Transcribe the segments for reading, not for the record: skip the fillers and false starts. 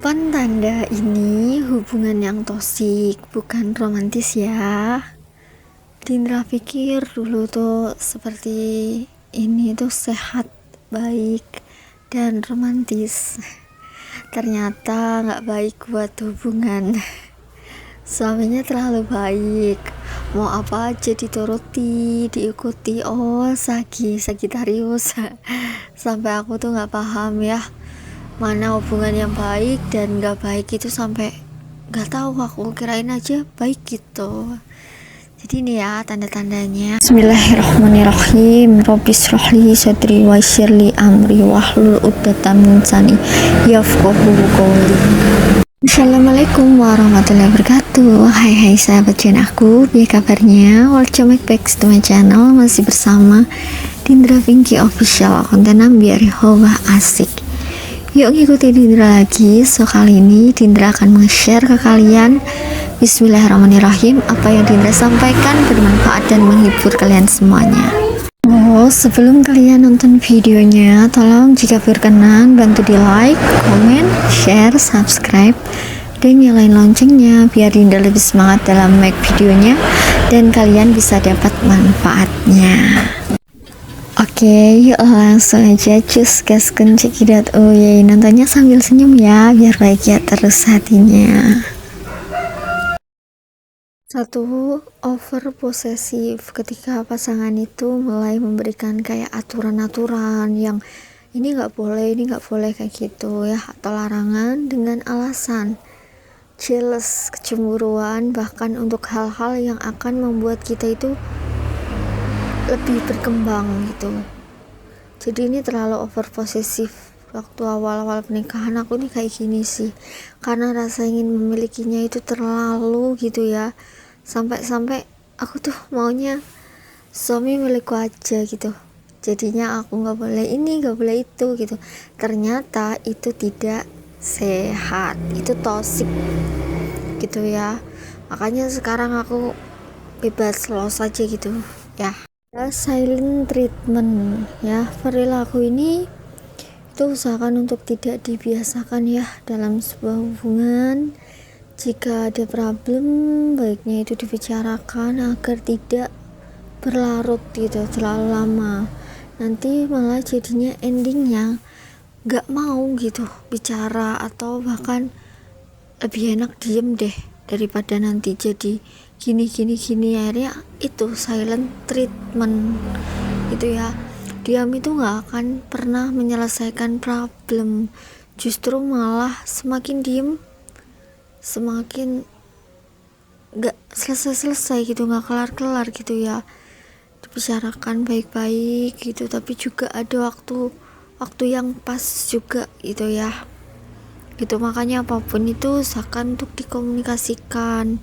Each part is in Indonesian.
8 tanda ini hubungan yang toksik, bukan romantis ya. Dindra pikir dulu tuh seperti ini tuh sehat, baik, dan romantis. Ternyata gak baik buat hubungan. Suaminya terlalu baik, mau apa aja dituruti, diikuti. Oh, Sagitarius. Sampai aku tuh gak paham ya, mana hubungan yang baik dan gak baik itu, sampai gak tahu, aku kirain aja baik gitu. Jadi ini ya tanda-tandanya. Bismillahirrahmanirrahim. Rabbis rohli sadri wa syirli amri wahlul uqdatam min lisani yafqahu qawli. Assalamualaikum warahmatullahi wabarakatuh. Hai sahabat channelku, apa kabarnya? Welcome back to my channel. Masih bersama Dindra Pinky Official, konten biar hawa asik. Yuk ngikuti Dindra lagi. So kali ini Dindra akan meng-share ke kalian, bismillahirrahmanirrahim, apa yang Dindra sampaikan bermanfaat dan menghibur kalian semuanya. Oh, sebelum kalian nonton videonya, tolong jika berkenan bantu di like, komen, share, subscribe, dan nyalain loncengnya biar Dinda lebih semangat dalam make videonya dan kalian bisa dapat manfaatnya. Oke, yuk langsung aja cus gaskan cekidat. Oh ya, nontonnya sambil senyum ya biar bahagia terus hatinya. 1. Over posesif. Ketika pasangan itu mulai memberikan kayak aturan-aturan yang ini nggak boleh kayak gitu ya, atau larangan dengan alasan jealous, kecemburuan, bahkan untuk hal-hal yang akan membuat kita itu lebih berkembang gitu. Jadi ini terlalu over posesif. Waktu awal-awal pernikahan aku nih kayak gini sih, karena rasa ingin memilikinya itu terlalu gitu ya, sampai aku tuh maunya suami milikku aja gitu. Jadinya aku nggak boleh ini, nggak boleh itu gitu. Ternyata itu tidak sehat, itu toksik gitu ya. Makanya sekarang aku bebas los aja gitu ya. Silent treatment ya, perilaku ini itu usahakan untuk tidak dibiasakan ya dalam sebuah hubungan. Jika ada problem, baiknya itu dibicarakan agar tidak berlarut gitu terlalu lama. Nanti malah jadinya endingnya gak mau gitu bicara, atau bahkan lebih enak diem deh daripada nanti jadi gini. Akhirnya itu silent treatment gitu ya. Diam itu gak akan pernah menyelesaikan problem, justru malah semakin diem semakin gak selesai gitu, gak kelar gitu ya. Dibicarakan baik-baik gitu, tapi juga ada waktu yang pas juga gitu ya gitu. Makanya apapun itu usahakan untuk dikomunikasikan,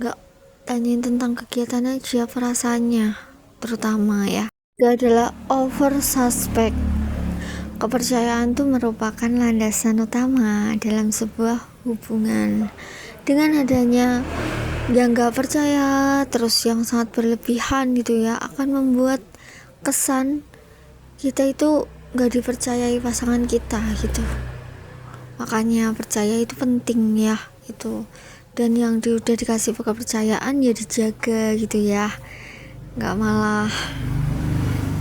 gak tanyain tentang kegiatan aja, perasaannya terutama ya. Itu adalah over suspect. Kepercayaan itu merupakan landasan utama dalam sebuah hubungan. Dengan adanya yang gak percaya terus yang sangat berlebihan gitu ya, akan membuat kesan kita itu gak dipercayai pasangan kita gitu. Makanya percaya itu penting ya itu. Dan yang udah dikasih kepercayaan ya dijaga gitu ya, gak malah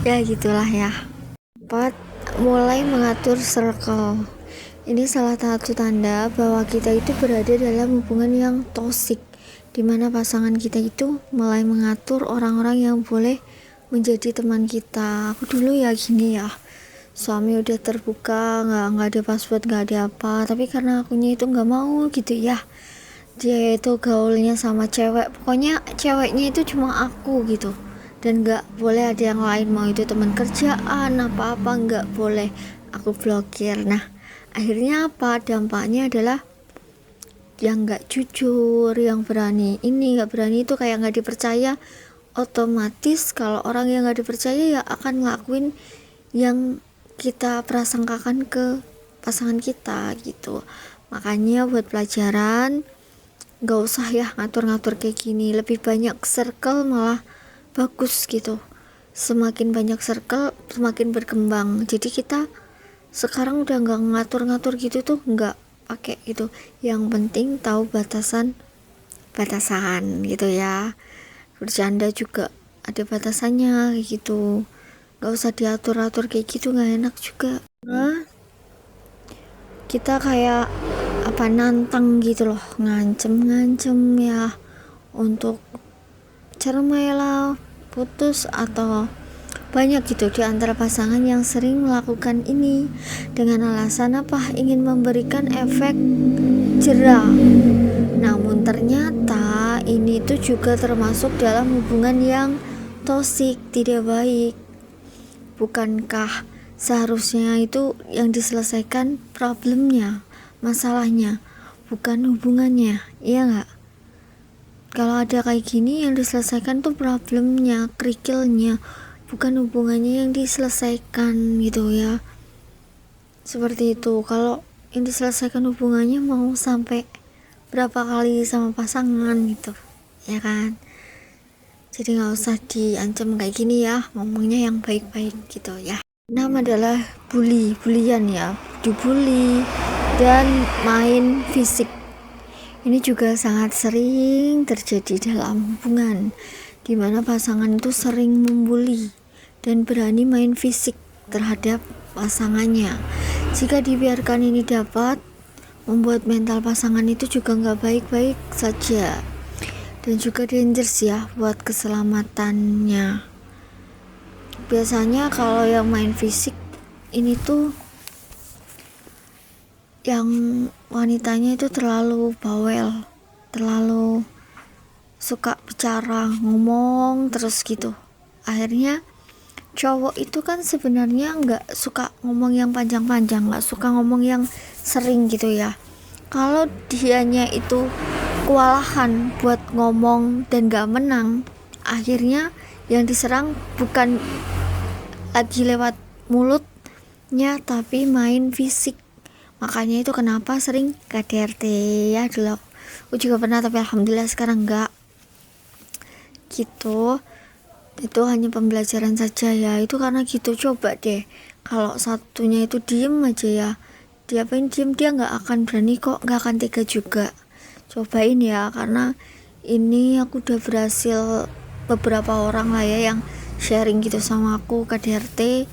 ya gitulah ya. 4. Mulai mengatur circle. Ini salah satu tanda bahwa kita itu berada dalam hubungan yang toksik, dimana pasangan kita itu mulai mengatur orang-orang yang boleh menjadi teman kita. Aku dulu ya gini ya, suami udah terbuka, nggak ada password, nggak ada apa, tapi karena akunya itu nggak mau gitu ya, dia itu gaulnya sama cewek, pokoknya ceweknya itu cuma aku gitu, dan nggak boleh ada yang lain, mau itu teman kerjaan apa-apa nggak boleh, aku blokir. Nah akhirnya apa, dampaknya adalah yang nggak jujur, yang berani ini nggak berani itu, kayak nggak dipercaya. Otomatis kalau orang yang nggak dipercaya ya akan ngelakuin yang kita prasangkakan ke pasangan kita gitu. Makanya buat pelajaran, gak usah ya ngatur-ngatur kayak gini, lebih banyak circle malah bagus gitu. Semakin banyak circle semakin berkembang. Jadi kita sekarang udah gak ngatur-ngatur gitu tuh, gak pakai gitu. Yang penting tahu batasan gitu ya. Bercanda juga ada batasannya kayak gitu, nggak usah diatur-atur kayak gitu, nggak enak juga. Nah, kita kayak apa, nantang gitu loh, ngancem ya untuk cermailah putus, atau banyak gitu di antara pasangan yang sering melakukan ini dengan alasan apa, ingin memberikan efek jera. Namun ternyata ini tuh juga termasuk dalam hubungan yang toksik, tidak baik. Bukankah seharusnya itu yang diselesaikan problemnya, masalahnya, bukan hubungannya, iya nggak? Kalau ada kayak gini, yang diselesaikan tuh problemnya, kerikilnya, bukan hubungannya yang diselesaikan gitu ya. Seperti itu. Kalau yang diselesaikan hubungannya mau sampai berapa kali sama pasangan gitu, ya kan? Jadi nggak usah diancam kayak gini ya, ngomongnya yang baik-baik gitu ya. Nama adalah bulian ya, dibully dan main fisik. Ini juga sangat sering terjadi dalam hubungan, dimana pasangan itu sering membuli dan berani main fisik terhadap pasangannya. Jika dibiarkan ini dapat membuat mental pasangan itu juga nggak baik-baik saja, dan juga dangerous ya buat keselamatannya. Biasanya kalau yang main fisik ini tuh yang wanitanya itu terlalu bawel, terlalu suka bicara, ngomong terus gitu. Akhirnya cowok itu kan sebenarnya nggak suka ngomong yang panjang-panjang, nggak suka ngomong yang sering gitu ya. Kalau dianya itu kewalahan buat ngomong dan gak menang, akhirnya yang diserang bukan lagi lewat mulutnya tapi main fisik. Makanya itu kenapa sering KDRT ya. Dulu aku juga pernah, tapi alhamdulillah sekarang enggak gitu. Itu hanya pembelajaran saja ya. Itu karena gitu, coba deh kalau satunya itu diem aja ya, diapain diem, dia nggak akan berani kok, nggak akan tega juga. Cobain ya, karena ini aku udah berhasil beberapa orang lah ya yang sharing gitu sama aku KDRT,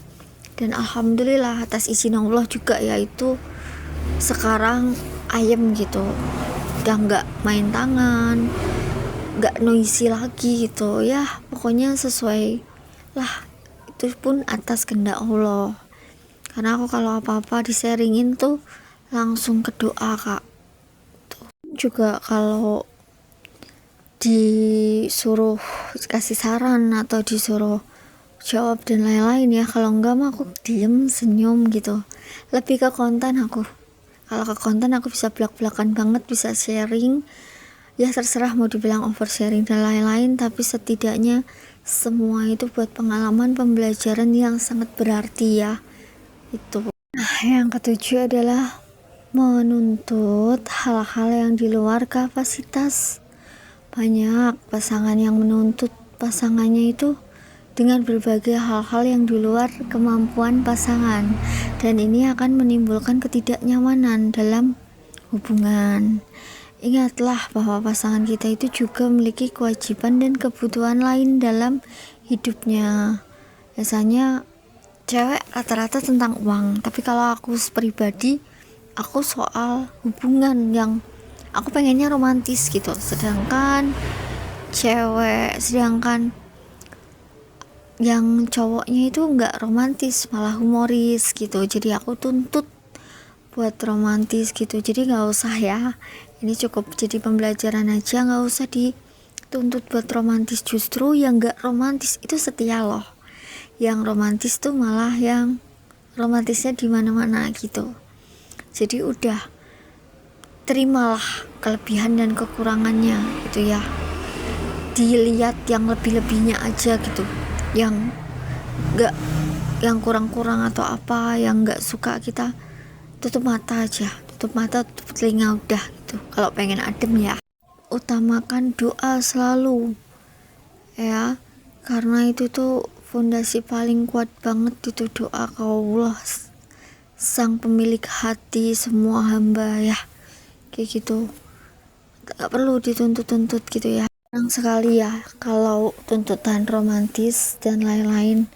dan alhamdulillah atas izin Allah juga ya, itu sekarang ayem gitu, udah nggak main tangan, nggak noisy lagi gitu ya. Pokoknya sesuai lah, itu pun atas kehendak Allah. Karena aku kalau apa-apa di-sharingin tuh langsung ke doa kak. Juga kalau disuruh kasih saran atau disuruh jawab dan lain-lain ya, kalau enggak mah aku diem senyum gitu. Lebih ke konten aku. Kalau ke konten aku bisa belak-belakan banget, bisa sharing ya, terserah mau dibilang oversharing dan lain-lain, tapi setidaknya semua itu buat pengalaman pembelajaran yang sangat berarti ya. Itu. Nah, yang ketujuh adalah menuntut hal-hal yang di luar kapasitas. Banyak pasangan yang menuntut pasangannya itu dengan berbagai hal-hal yang di luar kemampuan pasangan, dan ini akan menimbulkan ketidaknyamanan dalam hubungan. Ingatlah bahwa pasangan kita itu juga memiliki kewajiban dan kebutuhan lain dalam hidupnya. Biasanya cewek rata-rata tentang uang, tapi kalau aku pribadi, aku soal hubungan yang aku pengennya romantis gitu, sedangkan yang cowoknya itu nggak romantis, malah humoris gitu. Jadi aku tuntut buat romantis gitu. Jadi nggak usah ya, ini cukup jadi pembelajaran aja, nggak usah dituntut buat romantis. Justru yang nggak romantis itu setia loh, yang romantis tuh malah yang romantisnya di mana-mana gitu. Jadi udah terimalah kelebihan dan kekurangannya gitu ya, dilihat yang lebih-lebihnya aja gitu, yang gak, yang kurang-kurang atau apa yang gak suka kita tutup mata aja, tutup mata, tutup telinga, udah gitu. Kalau pengen adem ya, utamakan doa selalu ya, karena itu tuh fondasi paling kuat banget, itu doa ke Allah, sang pemilik hati semua hamba ya. kayak gitu, nggak perlu dituntut-tuntut gitu ya. Jarang sekali ya kalau tuntutan romantis dan lain-lain.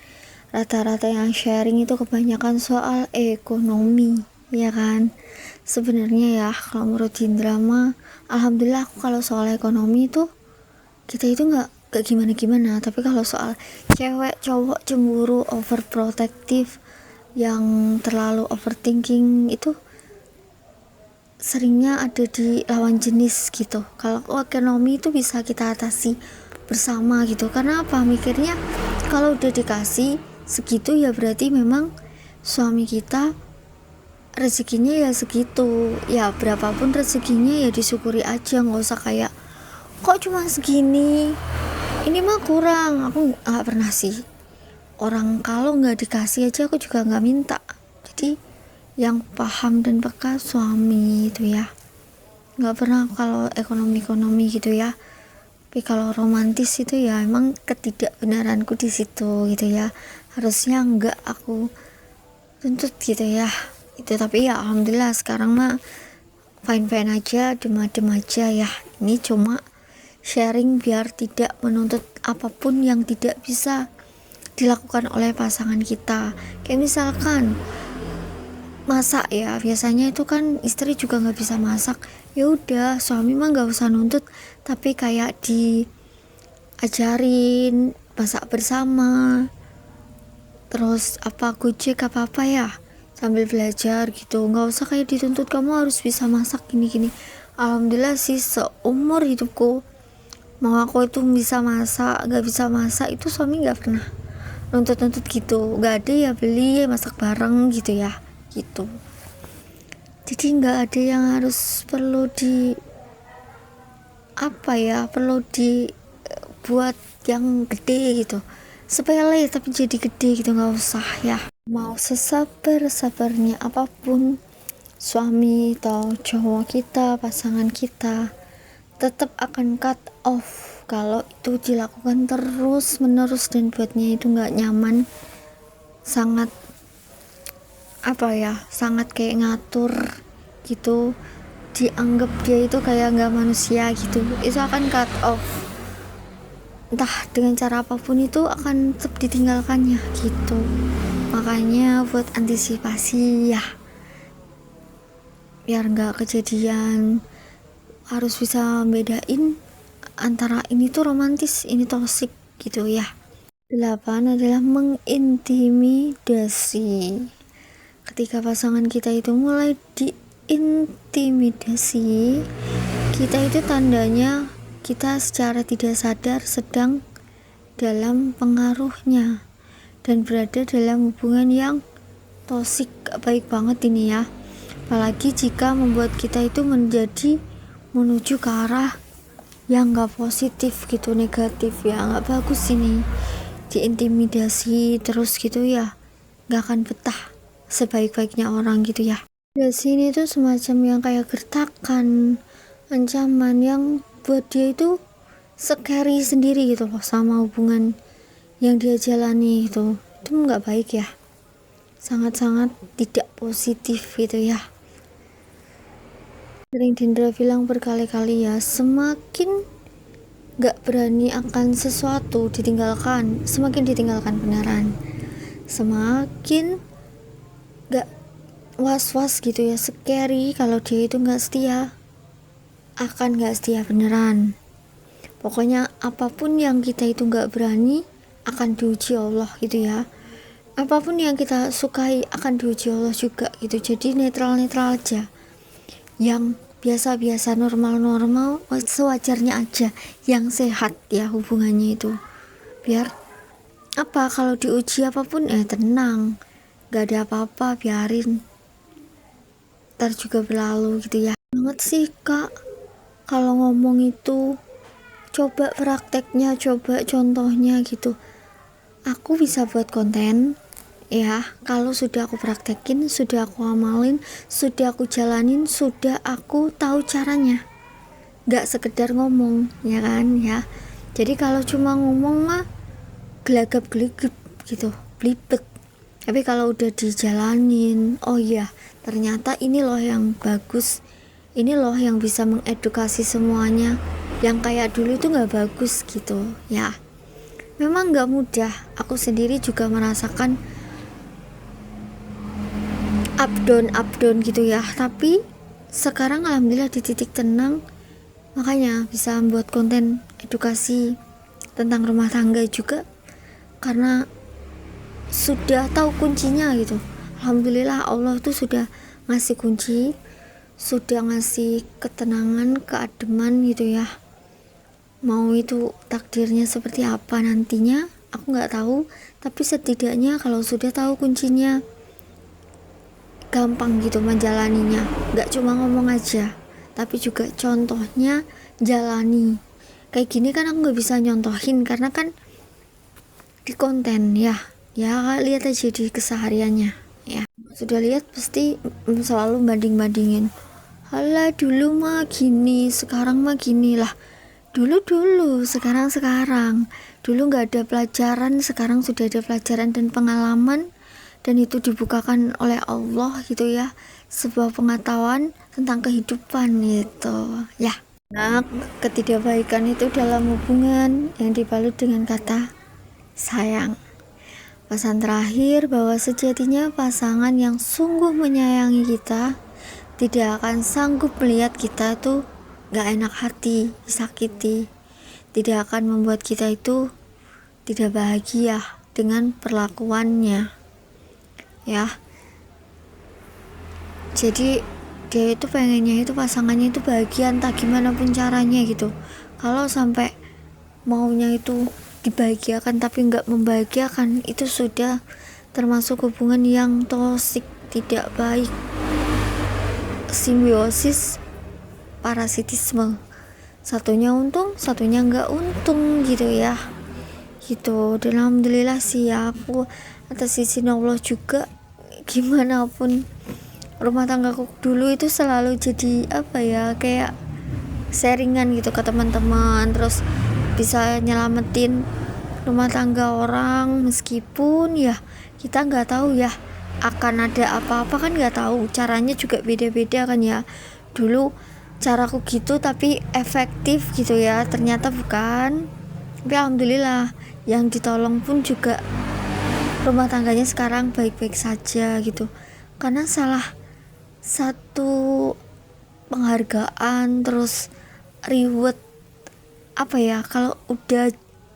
Rata-rata yang sharing itu kebanyakan soal ekonomi, ya kan. Sebenarnya ya kalau menurut Indra mah, alhamdulillah aku kalau soal ekonomi itu kita itu nggak gimana-gimana. Tapi kalau soal cewek cowok cemburu overprotective yang terlalu overthinking itu seringnya ada di lawan jenis gitu. Kalau ekonomi itu bisa kita atasi bersama gitu. Karena apa, mikirnya kalau udah dikasih segitu ya berarti memang suami kita rezekinya ya segitu, ya berapapun rezekinya ya disyukuri aja, nggak usah kayak kok cuma segini, ini mah kurang. Aku nggak pernah sih, orang kalau nggak dikasih aja aku juga nggak minta. Jadi yang paham dan peka suami itu ya, nggak pernah kalau ekonomi gitu ya. Tapi kalau romantis itu ya emang ketidakbenaranku di situ gitu ya, harusnya nggak aku tuntut gitu ya itu. Tapi ya alhamdulillah sekarang mah fine aja, adem aja ya. Ini cuma sharing biar tidak menuntut apapun yang tidak bisa dilakukan oleh pasangan kita. Kayak misalkan masak ya, biasanya itu kan istri juga nggak bisa masak, ya udah suami mah nggak usah nuntut, tapi kayak diajarin masak bersama, terus apa gojek apa ya sambil belajar gitu. Nggak usah kayak dituntut kamu harus bisa masak gini. Alhamdulillah sih seumur hidupku mau aku itu bisa masak nggak bisa masak itu suami nggak pernah nuntut gitu. Nggak ada ya beli masak bareng gitu ya gitu. Jadi nggak ada yang harus perlu dibuat yang gede gitu, sepele tapi jadi gede gitu, nggak usah ya. Mau sesabar-sabarnya apapun suami atau cowok kita, pasangan kita, tetap akan cut off kalau itu dilakukan terus menerus dan buatnya itu nggak nyaman, sangat sangat kayak ngatur gitu, dianggap dia itu kayak nggak manusia gitu. Itu akan cut off, entah dengan cara apapun itu akan tetap ditinggalkannya gitu. Makanya buat antisipasi ya, biar nggak kejadian, harus bisa bedain antara ini tuh romantis, ini toksik gitu ya. 8 adalah mengintimidasi. Ketika pasangan kita itu mulai diintimidasi, kita itu tandanya kita secara tidak sadar sedang dalam pengaruhnya dan berada dalam hubungan yang toksik. Baik banget ini ya, apalagi jika membuat kita itu menuju ke arah yang gak positif gitu, negatif ya, gak bagus ini. Diintimidasi terus gitu ya, gak akan betah sebaik-baiknya orang gitu ya. Di sini tuh semacam yang kayak gertakan, ancaman yang buat dia itu scary sendiri gitu loh sama hubungan yang dia jalani itu nggak baik ya, sangat-sangat tidak positif gitu ya. Sering Dindra bilang berkali-kali ya, semakin gak berani akan sesuatu semakin ditinggalkan beneran, semakin gak was-was gitu ya, scary kalau dia itu gak setia, akan gak setia beneran. Pokoknya apapun yang kita itu gak berani akan diuji Allah gitu ya, apapun yang kita sukai akan diuji Allah juga gitu. Jadi netral aja, yang biasa-biasa, normal sewajarnya aja, yang sehat ya hubungannya itu. Biar kalau diuji apapun tenang, gak ada apa-apa, biarin, ntar juga berlalu gitu ya. Banget sih kak kalau ngomong itu, coba prakteknya, coba contohnya gitu. Aku bisa buat konten ya kalau sudah aku praktekin, sudah aku amalin, sudah aku jalanin, sudah aku tahu caranya, gak sekedar ngomong ya kan ya. Jadi kalau cuma ngomong mah gelagap-geligip gitu, blibet. Tapi kalau udah dijalanin, oh iya ternyata ini loh yang bagus, ini loh yang bisa mengedukasi semuanya, yang kayak dulu itu nggak bagus gitu ya. Memang nggak mudah, aku sendiri juga merasakan up down gitu ya, tapi sekarang alhamdulillah di titik tenang, makanya bisa membuat konten edukasi tentang rumah tangga juga karena sudah tahu kuncinya gitu. Alhamdulillah Allah itu sudah ngasih kunci, sudah ngasih ketenangan, keademan gitu ya. Mau itu takdirnya seperti apa nantinya aku nggak tahu, tapi setidaknya kalau sudah tahu kuncinya gampang gitu menjalaninya, nggak cuma ngomong aja tapi juga contohnya jalani. Kayak gini kan aku nggak bisa nyontohin karena kan di konten ya lihat aja di kesehariannya ya, sudah lihat pasti selalu banding-bandingin, halah dulu mah gini, sekarang mah gini lah, dulu sekarang dulu nggak ada pelajaran, sekarang sudah ada pelajaran dan pengalaman, dan itu dibukakan oleh Allah gitu ya, sebuah pengetahuan tentang kehidupan gitu ya. Nah, ketidakbaikan itu dalam hubungan yang dibalut dengan kata sayang. Pesan terakhir bahwa sejatinya pasangan yang sungguh menyayangi kita tidak akan sanggup melihat kita tuh gak enak hati, disakiti, tidak akan membuat kita itu tidak bahagia dengan perlakuannya ya. Jadi dia itu pengennya itu pasangannya itu bahagia entah gimana pun caranya gitu. Kalau sampai maunya itu dibahagiakan tapi nggak membahagiakan, itu sudah termasuk hubungan yang toksik, tidak baik, simbiosis parasitisme, satunya untung satunya nggak untung gitu ya gitu. Dan alhamdulillah sih ya, aku atas izin Allah juga, gimana pun rumah tanggaku dulu itu selalu jadi apa ya, kayak sharingan gitu ke teman-teman, terus bisa nyelamatin rumah tangga orang meskipun ya kita nggak tahu ya akan ada apa-apa, kan nggak tahu, caranya juga beda-beda kan ya. Dulu caraku gitu tapi efektif gitu ya, ternyata bukan. Tapi alhamdulillah yang ditolong pun juga rumah tangganya sekarang baik-baik saja gitu, karena salah satu penghargaan terus reward apa ya, kalau udah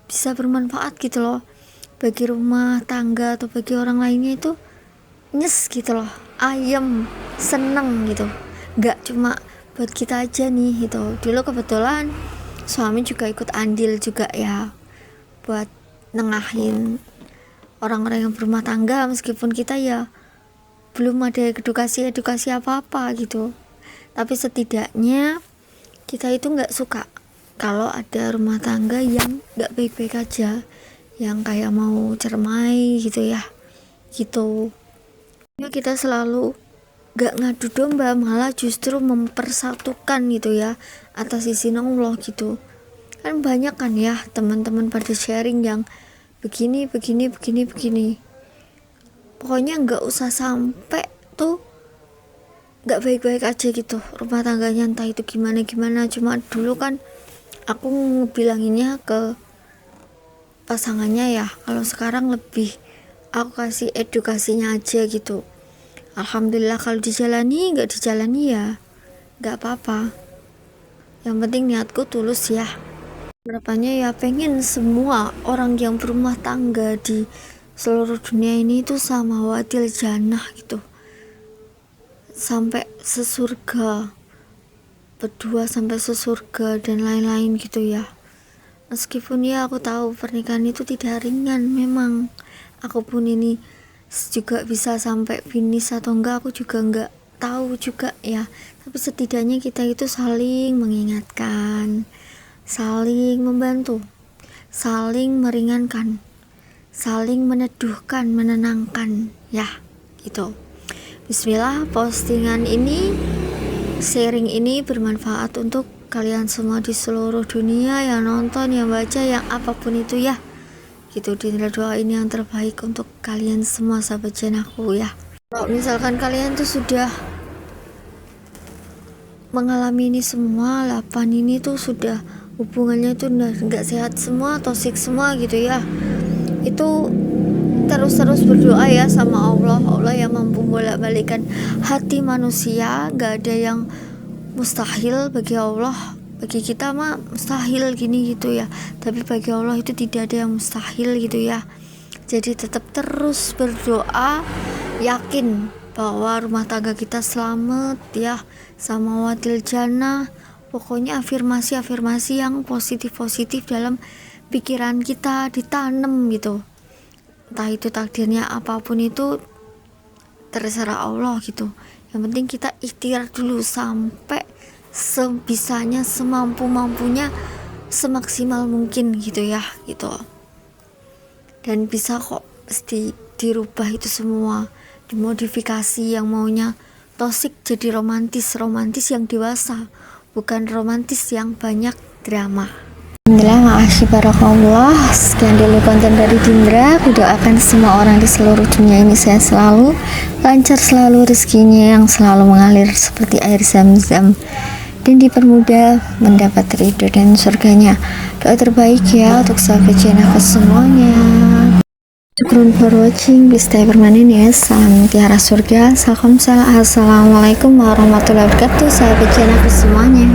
bisa bermanfaat gitu loh bagi rumah tangga atau bagi orang lainnya, itu nyes gitu loh, ayem, seneng gitu, nggak cuma buat kita aja nih gitu. Dulu kebetulan suami juga ikut andil juga ya buat nengahin orang-orang yang berumah tangga, meskipun kita ya belum ada edukasi apa-apa gitu, tapi setidaknya kita itu nggak suka kalau ada rumah tangga yang nggak baik-baik aja, yang kayak mau cermai gitu ya gitu ya. Kita selalu nggak ngadu domba, malah justru mempersatukan gitu ya atas izin Allah gitu. Kan banyak kan ya teman-teman pada sharing yang begini, pokoknya nggak usah sampai tuh nggak baik-baik aja gitu rumah tangganya, entah itu gimana. Cuma dulu kan aku ngebilanginnya ke pasangannya ya, kalau sekarang lebih aku kasih edukasinya aja gitu. Alhamdulillah kalau dijalani, nggak dijalani ya nggak apa-apa, yang penting niatku tulus ya. Harapannya ya pengen semua orang yang berumah tangga di seluruh dunia ini itu sama wadil jannah gitu, sampai sesurga, berdua sampai sesurga dan lain-lain gitu ya. Meskipun ya aku tahu pernikahan itu tidak ringan, memang aku pun ini juga bisa sampai finish atau enggak aku juga enggak tahu juga ya, tapi setidaknya kita itu saling mengingatkan, saling membantu, saling meringankan, saling meneduhkan, menenangkan ya gitu. Bismillah, postingan ini, sharing ini bermanfaat untuk kalian semua di seluruh dunia yang nonton, yang baca, yang apapun itu ya gitu. Dinilai doa ini yang terbaik untuk kalian semua sahabat jenahku ya. Kalau misalkan kalian tuh sudah mengalami ini semua, 8 ini tuh sudah hubungannya tuh udah nggak sehat semua, toksik semua gitu ya. Itu terus berdoa ya sama Allah. Allah yang mampu bolak-balikan hati manusia. Nggak ada yang mustahil bagi Allah. Bagi kita mah mustahil gini gitu ya, tapi bagi Allah itu tidak ada yang mustahil gitu ya. Jadi tetap terus berdoa, yakin bahwa rumah tangga kita selamat ya, sama wadil jannah. Pokoknya afirmasi yang positif dalam pikiran kita ditanam gitu. Entah itu takdirnya apapun itu terserah Allah gitu. Yang penting kita ikhtiar dulu sampai sebisanya, semampu-mampunya, semaksimal mungkin gitu ya gitu. Dan bisa kok pasti dirubah itu semua, dimodifikasi yang maunya toksik jadi romantis yang dewasa, bukan romantis yang banyak drama. Alhamdulillah, makasih barakallah. Sekian dulu konten dari Dindra. Kudoakan semua orang di seluruh dunia ini sehat selalu, lancar selalu rezekinya yang selalu mengalir seperti air zam-zam, dan dipermudah mendapat ridho dan surganya. Doa terbaik ya untuk sahabat channel semuanya. Syukron for watching. Please stay permanen ya. Salam tiara surga. Assalamualaikum warahmatullahi wabarakatuh sahabat channel semuanya.